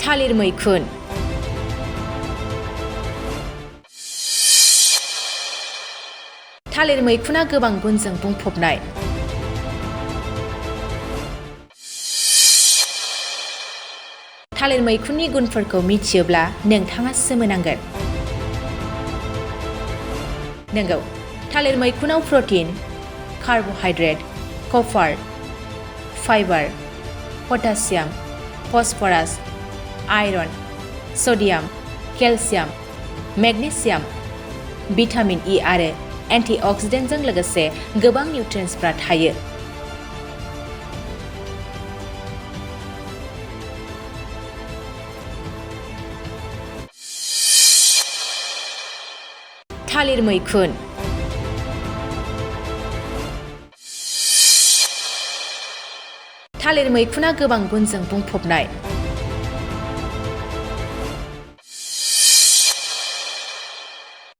थालिर मैखुन थालिर मैखुना गोबां गुनजों बुंफबनाय। थालिर मैखुननि गुनफोरखौ मिथियोब्ला नोंथाङा सोमोनांगोन। नंगौ, थालिर मैखुनाव protein, carbohydrate, copper, fibre, potassium, phosphorus, iron, sodium, calcium, magnesium, vitamin E आरो एन्टिअक्सिडेन्टजों लोगोसे गोबां निउट्रियेन्ट्सफोरा थायो। थालिर मैखुन थालिर मैखुना गोबां गुनजों बुंफबनाय।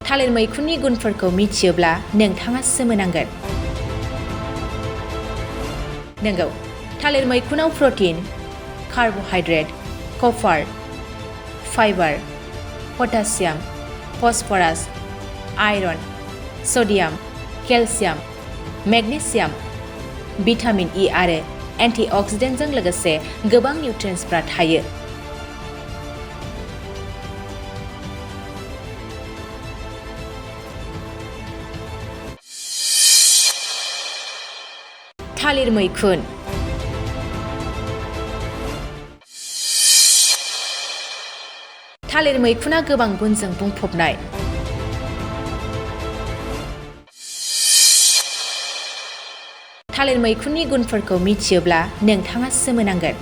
थालिर मैखुननि गुनफोरखौ मिथियोब्ला नोंथाङा सोमोनांगोन। नंगौ, थालिर मैखुनाव protein, carbohydrate, copper, fibre, potassium, phosphorus, iron, sodium, calcium, magnesium, vitamin E आरो एन्टिअक्सिडेन्टजों लोगोसे गोबां निउट्रियेन्ट्सफोरा थायो। थालिर मैखुन थालिर मैखुना गोबां गुनजों बुंफबनाय। थालिर मैखुननि गुनफोरखौ मिथियोब्ला नोंथाङा सोमोनांगोन।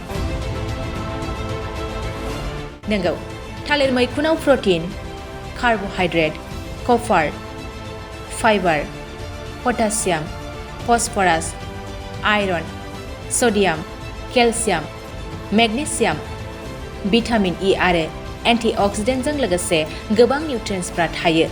नंगौ, थालिर मैखुनाव protein, carbohydrate, copper, fibre, potassium, phosphorus, iron, sodium, calcium, magnesium, vitamin E आरो एन्टिअक्सिडेन्टजों लोगोसे गोबां निउट्रियेन्ट्सफोरा थायो।